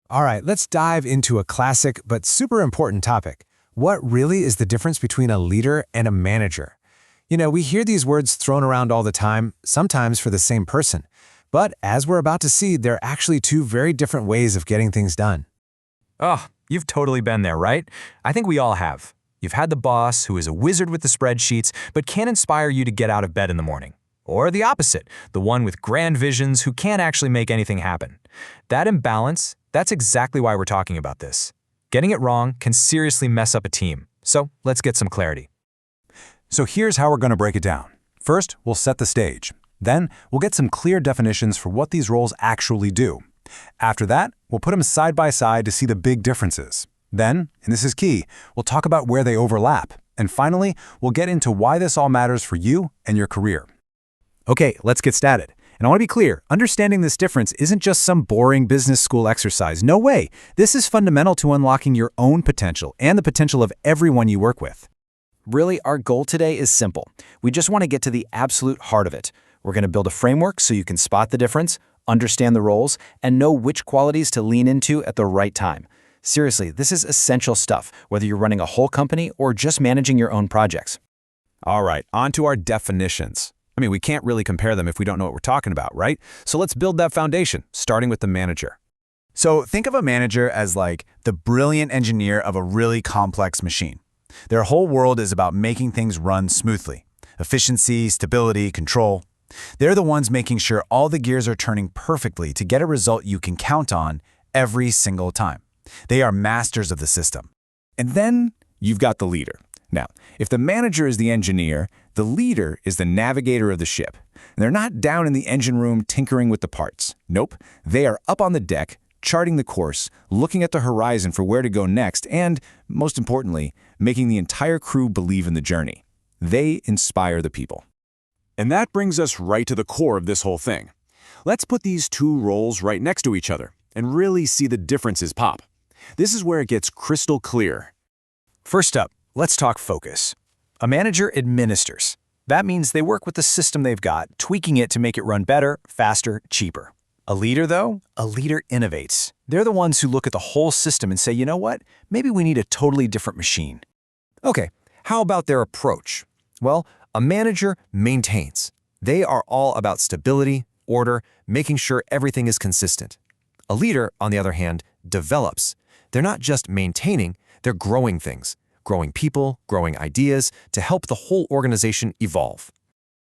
All right, let's dive into a classic but super important topic. What really is the difference between a leader and a manager? We hear these words thrown around all the time, sometimes for the same person. But as we're about to see, they're actually two very different ways of getting things done. Oh, you've totally been there, right? I think we all have. You've had the boss who is a wizard with the spreadsheets but can't inspire you to get out of bed in the morning. Or the opposite, the one with grand visions who can't actually make anything happen. That imbalance, that's exactly why we're talking about this. Getting it wrong can seriously mess up a team. So let's get some clarity. So here's how we're going to break it down. First, we'll set the stage. Then, we'll get some clear definitions for what these roles actually do. After that, we'll put them side by side to see the big differences. Then, and this is key, we'll talk about where they overlap. And finally, we'll get into why this all matters for you and your career. Okay, let's get started. And I want to be clear, understanding this difference isn't just some boring business school exercise. No way. This is fundamental to unlocking your own potential and the potential of everyone you work with. Really, our goal today is simple. We just want to get to the absolute heart of it. We're going to build a framework so you can spot the difference, understand the roles, and know which qualities to lean into at the right time. Seriously, this is essential stuff, whether you're running a whole company or just managing your own projects. All right, on to our definitions. We can't really compare them if we don't know what we're talking about, right? So let's build that foundation, starting with the manager. So think of a manager as like the brilliant engineer of a really complex machine. Their whole world is about making things run smoothly. Efficiency, stability, control. They're the ones making sure all the gears are turning perfectly to get a result you can count on every single time. They are masters of the system. And then you've got the leader. Now, if the manager is the engineer, the leader is the navigator of the ship. And they're not down in the engine room tinkering with the parts. Nope, they are up on the deck, charting the course, looking at the horizon for where to go next, and, most importantly, making the entire crew believe in the journey. They inspire the people. And that brings us right to the core of this whole thing. Let's put these two roles right next to each other and really see the differences pop. This is where it gets crystal clear. First up, let's talk focus. A manager administers. That means they work with the system they've got, tweaking it to make it run better, faster, cheaper. A leader, though? A leader innovates. They're the ones who look at the whole system and say, you know what? Maybe we need a totally different machine. Okay, how about their approach? Well, a manager maintains. They are all about stability, order, making sure everything is consistent. A leader, on the other hand, develops. They're not just maintaining, they're growing things, growing people, growing ideas to help the whole organization evolve.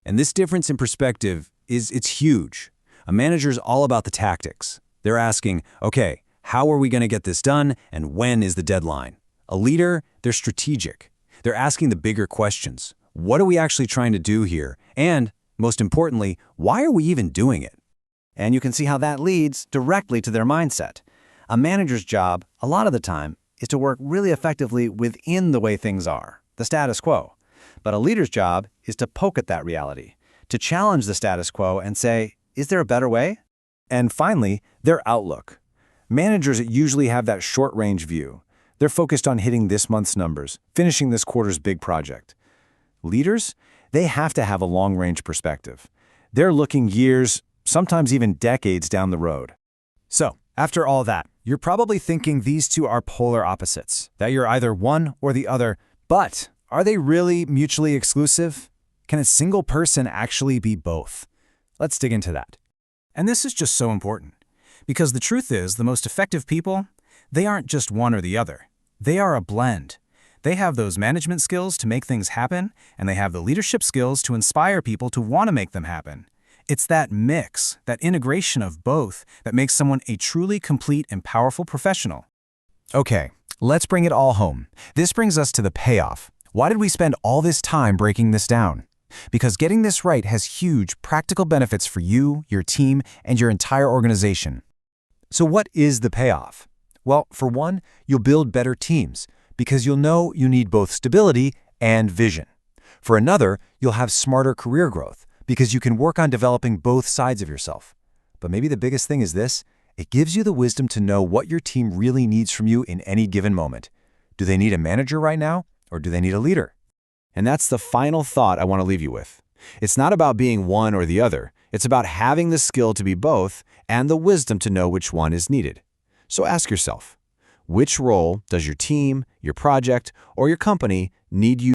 And this difference in perspective it's huge. A manager is all about the tactics. They're asking, okay, how are we going to get this done and when is the deadline? A leader, they're strategic. They're asking the bigger questions. What are we actually trying to do here? And, most importantly, why are we even doing it? And you can see how that leads directly to their mindset. A manager's job, a lot of the time, is to work really effectively within the way things are, the status quo. But a leader's job is to poke at that reality, to challenge the status quo and say, is there a better way? And finally, their outlook. Managers usually have that short-range view. They're focused on hitting this month's numbers, finishing this quarter's big project. Leaders, they have to have a long-range perspective. They're looking years, sometimes even decades down the road. So, after all that, you're probably thinking these two are polar opposites, that you're either one or the other, but are they really mutually exclusive? Can a single person actually be both? Let's dig into that. And this is just so important, because the truth is the most effective people, they aren't just one or the other. They are a blend. They have those management skills to make things happen, and they have the leadership skills to inspire people to want to make them happen. It's that mix, that integration of both, that makes someone a truly complete and powerful professional. Okay, let's bring it all home. This brings us to the payoff. Why did we spend all this time breaking this down? Because getting this right has huge practical benefits for you, your team, and your entire organization. So what is the payoff? Well, for one, you'll build better teams, because you'll know you need both stability and vision. For another, you'll have smarter career growth, because you can work on developing both sides of yourself. But maybe the biggest thing is this: it gives you the wisdom to know what your team really needs from you in any given moment. Do they need a manager right now, or do they need a leader? And that's the final thought I want to leave you with. It's not about being one or the other. It's about having the skill to be both and the wisdom to know which one is needed. So ask yourself, which role does your team, your project, or your company need you